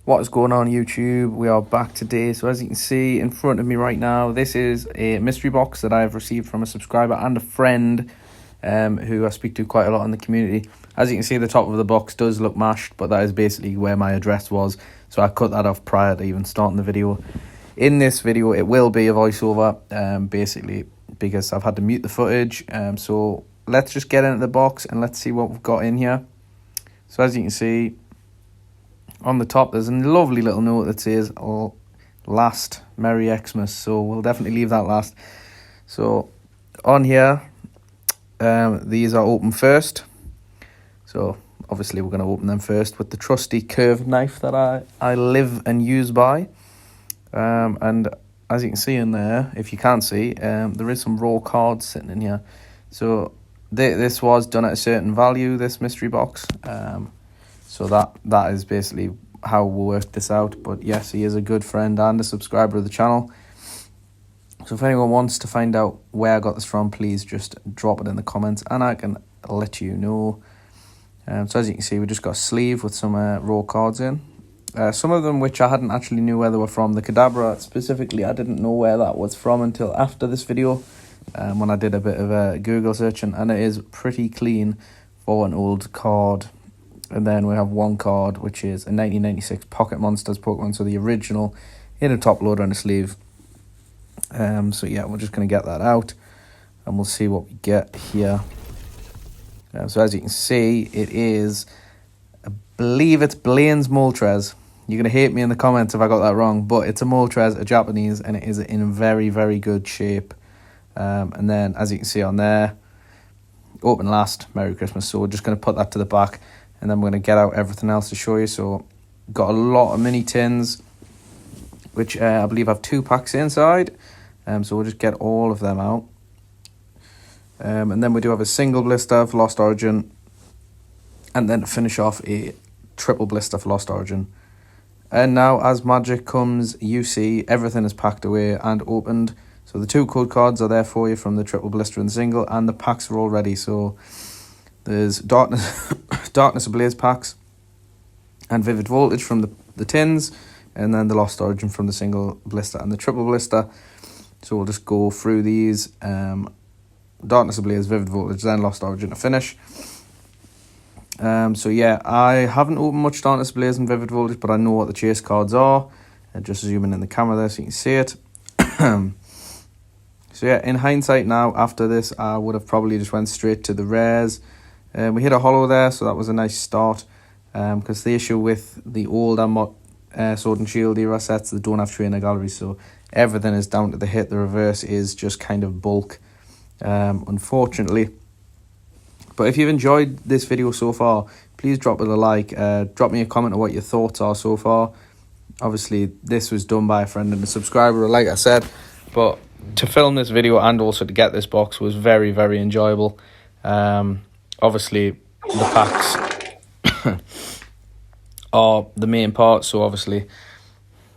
What is going on, YouTube? We are back today. So as you can see in front of me right now, this is a mystery box that I have received from a subscriber and a friend who I speak to quite a lot in the community. As you can see, the top of the box does look mashed, but that is basically where my address was. So I cut that off prior to even starting the video. In this video, it will be a voiceover, basically, because I've had to mute the footage. So let's just get into the box and let's see what we've got in here. So as you can see, on the top, there's a lovely little note that says, last Merry Xmas. So we'll definitely leave that last. So on here, these are open first. So obviously we're going to open them first with the trusty curved knife that I live and use by. And as you can see in there, if you can't see, there is some raw cards sitting in here. So this was done at a certain value, this mystery box. So that is basically how we'll work this out. But yes, he is a good friend and a subscriber of the channel. So if anyone wants to find out where I got this from, please just drop it in the comments and I can let you know. So as you can see, we just got a sleeve with some raw cards in. Some of them which I hadn't actually knew where they were from. The Kadabra specifically, I didn't know where that was from until after this video. When I did a bit of a Google searching, and it is pretty clean for an old card. And then we have one card, which is a 1996 Pocket Monsters Pokemon, so the original, in a top loader and a sleeve. So yeah, we're just going to get that out, and we'll see what we get here. So as you can see, it is, I believe it's Blaine's Moltres. You're going to hate me in the comments if I got that wrong, but it's a Moltres, a Japanese, and it is in very, very good shape. And then, as you can see on there, open last, Merry Christmas. So we're just going to put that to the back, and then we're going to get out everything else to show you. So got a lot of mini tins, which I believe have 2 packs inside. So we'll just get all of them out. And then we do have a single blister for Lost Origin, and then to finish off a triple blister for Lost Origin. And now, as magic comes, you see everything is packed away and opened. So the 2 code cards are there for you from the triple blister and single, and the packs are all ready. So there's Darkness Ablaze packs and Vivid Voltage from the tins, and then the Lost Origin from the single blister and the triple blister. So we'll just go through these. Darkness Ablaze, Vivid Voltage, then Lost Origin to finish. So yeah, I haven't opened much Darkness Ablaze and Vivid Voltage, but I know what the chase cards are. Just zooming in the camera there so you can see it. So yeah, in hindsight now, after this, I would have probably just went straight to the rares. We hit a holo there, so that was a nice start. Because the issue with the old Sword and Shield era sets, they don't have trainer galleries, so everything is down to the hit. The reverse is just kind of bulk, unfortunately. But if you've enjoyed this video so far, please drop it a like. Drop me a comment on what your thoughts are so far. Obviously, this was done by a friend and a subscriber, like I said. But to film this video and also to get this box was very, very enjoyable. Obviously, the packs are the main part. So obviously,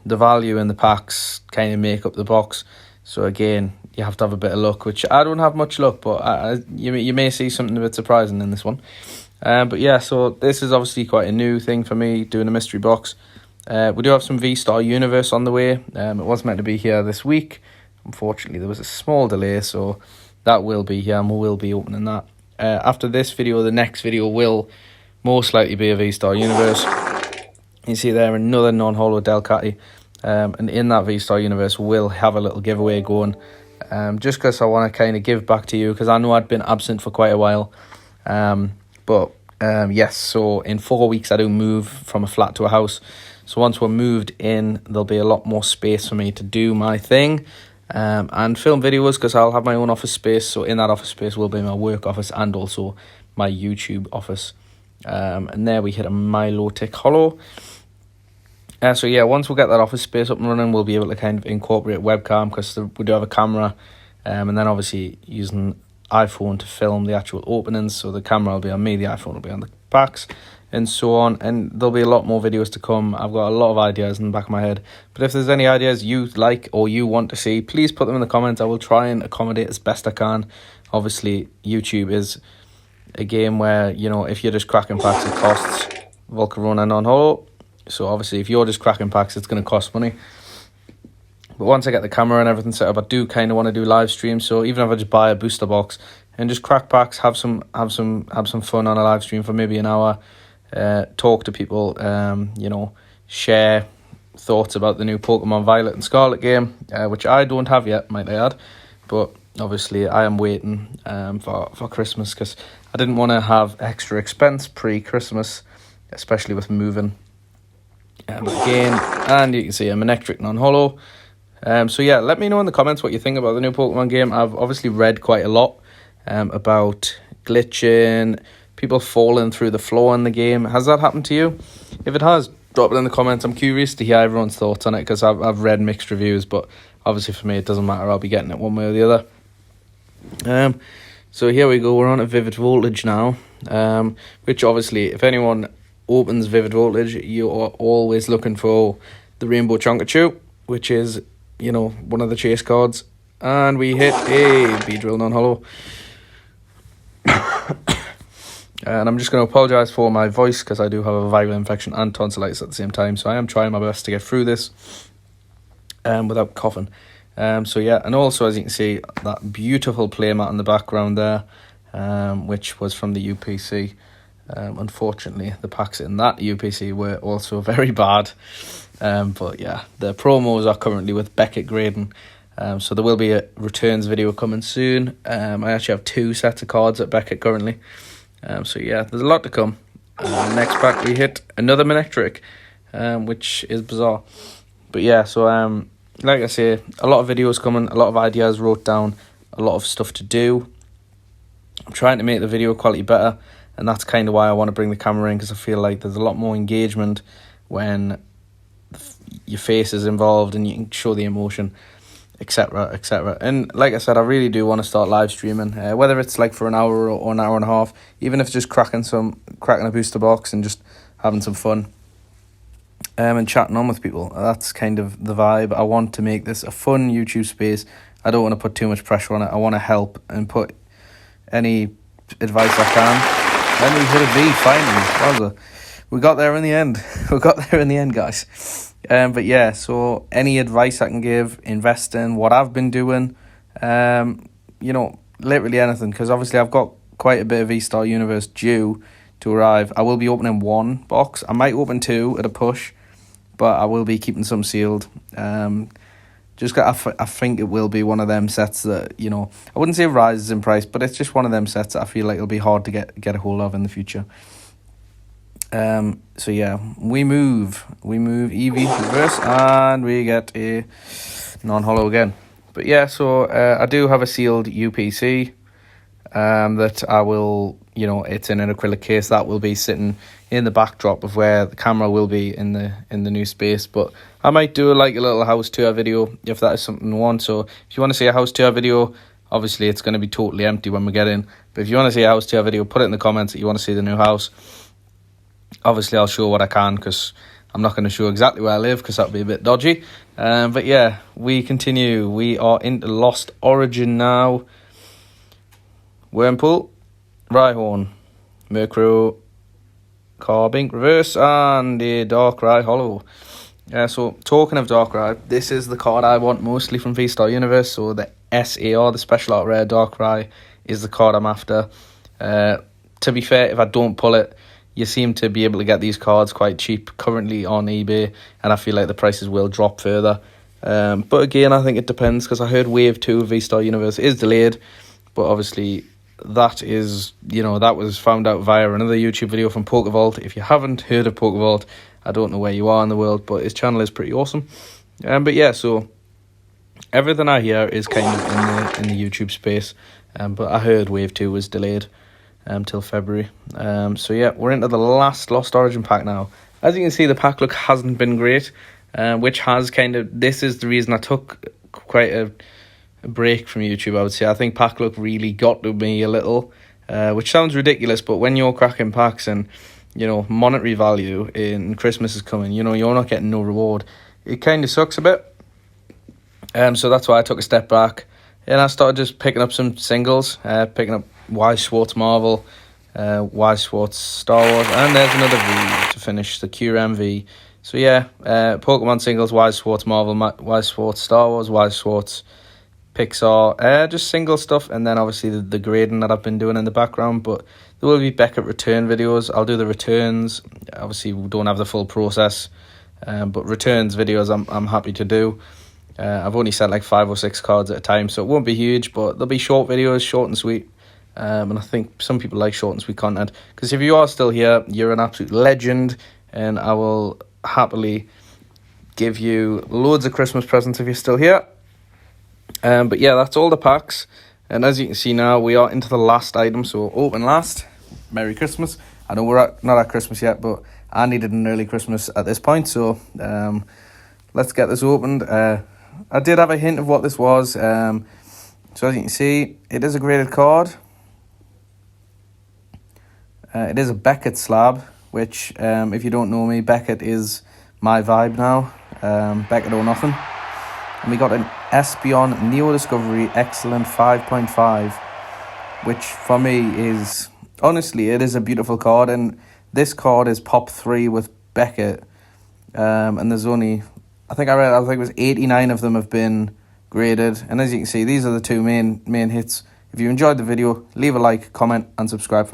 the value in the packs kind of make up the box. So again, you have to have a bit of luck, which I don't have much luck, but you may see something a bit surprising in this one. But yeah, so this is obviously quite a new thing for me, doing a mystery box. We do have some V-Star Universe on the way. It was meant to be here this week. Unfortunately, there was a small delay, so that will be here, and we will be opening that. After this video, the next video will most likely be a V-Star Universe. You see there, another non-holo Delcatty. And in that V-Star Universe, we'll have a little giveaway going. Just because I want to kind of give back to you, because I know I'd been absent for quite a while. Yes, so in 4 weeks I do move from a flat to a house. So once we're moved in, there'll be a lot more space for me to do my thing and film videos, because I'll have my own office space. So in that office space will be my work office and also my YouTube office. And there we hit a Milotic Holo. So yeah, once we get that office space up and running, we'll be able to kind of incorporate webcam, because we do have a camera, and then obviously using iPhone to film the actual openings. So the camera will be on me, the iPhone will be on the packs, and so on. And there'll be a lot more videos to come. I've got a lot of ideas in the back of my head, but if there's any ideas you like or you want to see, please put them in the comments. I will try and accommodate as best I can. Obviously, YouTube is a game where, you know, if you're just cracking packs, it costs. Volcarona non-holo. So obviously, if you're just cracking packs, it's going to cost money. But once I get the camera and everything set up, I do kind of want to do live streams. So even if I just buy a booster box and just crack packs, have some fun on a live stream for maybe an hour, talk to people, share thoughts about the new Pokemon Violet and Scarlet game, which I don't have yet, might I add. But obviously, I am waiting for Christmas because I didn't want to have extra expense pre-Christmas, especially with moving. Again, and you can see I'm an electric non-holo. So yeah, let me know in the comments what you think about the new Pokemon game. I've obviously read quite a lot about glitching, people falling through the floor in the game. Has that happened to you? If it has, drop it in the comments. I'm curious to hear everyone's thoughts on it because I've read mixed reviews, but obviously for me it doesn't matter. I'll be getting it one way or the other. So here we go. We're on a Vivid Voltage now, which obviously if anyone opens Vivid Voltage, you are always looking for the Rainbow Chonkachu, which is, one of the chase cards. And we hit a Beedrill non-holo. And I'm just going to apologise for my voice because I do have a viral infection and tonsillitis at the same time. So I am trying my best to get through this without coughing. So yeah, and also as you can see, that beautiful playmat in the background there, which was from the UPC. Unfortunately, the packs in that UPC were also very bad. But yeah, the promos are currently with Beckett grading. So there will be a returns video coming soon. I actually have 2 sets of cards at Beckett currently. So yeah, there's a lot to come. Next pack we hit another Manectric, which is bizarre. But yeah, so like I say, a lot of videos coming, a lot of ideas wrote down, a lot of stuff to do. I'm trying to make the video quality better, and that's kind of why I want to bring the camera in, because I feel like there's a lot more engagement when your face is involved and you can show the emotion, etc, etc. And like I said, I really do want to start live streaming, whether it's like for an hour or an hour and a half, even if it's just cracking a booster box and just having some fun, and chatting on with people. That's kind of the vibe. I want to make this a fun YouTube space. I don't want to put too much pressure on it. I want to help and put any advice I can. And we hit a V finally. We got there in the end. We got there in the end, guys. But yeah, so any advice I can give, investing, what I've been doing, literally anything. Because obviously I've got quite a bit of V-Star Universe due to arrive. I will be opening 1 box. I might open 2 at a push, but I will be keeping some sealed. I think it will be one of them sets that, I wouldn't say it rises in price, but it's just one of them sets that I feel like it'll be hard to get a hold of in the future. So yeah, we move EV reverse, and we get a non-holo again. But yeah, so I do have a sealed UPC that I will, it's in an acrylic case that will be sitting in the backdrop of where the camera will be in the new space. But I might do a little house tour video if that is something you want. So if you want to see a house tour video, obviously it's going to be totally empty when we get in. But if you want to see a house tour video, put it in the comments that you want to see the new house. Obviously I'll show what I can, because I'm not going to show exactly where I live because that would be a bit dodgy. But yeah, we continue. We are into Lost Origin now. Wurmple, Rhyhorn, Murkrow, Carbink reverse, and a Darkrai holo. So talking of Darkrai, this is the card I want mostly from V-Star Universe. So the SAR, the Special Art Rare Darkrai, is the card I'm after. To be fair, if I don't pull it, you seem to be able to get these cards quite cheap currently on eBay, and I feel like the prices will drop further. But again, I think it depends, because I heard Wave 2 of V-Star Universe is delayed, but obviously that is, that was found out via another YouTube video from Pokevault. If you haven't heard of Pokevault, I don't know where you are in the world, but his channel is pretty awesome. But yeah, so everything I hear is kind of in the YouTube space, but I heard Wave 2 was delayed till February. So yeah, we're into the last Lost Origin pack now. As you can see, the pack look hasn't been great, which has this is the reason I took quite a break from YouTube, I would say. I think pack look really got to me a little, which sounds ridiculous, but when you're cracking packs and, monetary value in Christmas is coming, you're not getting no reward, it kind of sucks a bit. So that's why I took a step back, and I started just picking up some singles, picking up Y Schwartz Marvel, Y Schwartz Star Wars, and there's another V to finish, the QRM V. So yeah, Pokemon singles, Wise Schwartz Marvel, Wise Schwartz Star Wars, Wise Schwartz Pixar, just single stuff, and then obviously the grading that I've been doing in the background. But there will be Beckett return videos. I'll do the returns. Obviously, we don't have the full process, but returns videos I'm happy to do. I've only sent like 5 or 6 cards at a time, so it won't be huge, but there'll be short videos, short and sweet. And I think some people like short and sweet content, because if you are still here, you're an absolute legend, and I will happily give you loads of Christmas presents if you're still here. But yeah, that's all the packs, and as you can see now, we are into the last item, so open last. Merry Christmas. I know we're not at Christmas yet, but I needed an early Christmas at this point, so let's get this opened. I did have a hint of what this was, so as you can see, it is a graded card. It is a Beckett slab, which, if you don't know me, Beckett is my vibe now. Beckett or nothing. And we got an Espeon Neo Discovery Excellent 5.5, which for me is, honestly, it is a beautiful card. And this card is pop 3 with Beckett. And there's only, I think it was 89 of them have been graded. And as you can see, these are the two main hits. If you enjoyed the video, leave a like, comment, and subscribe.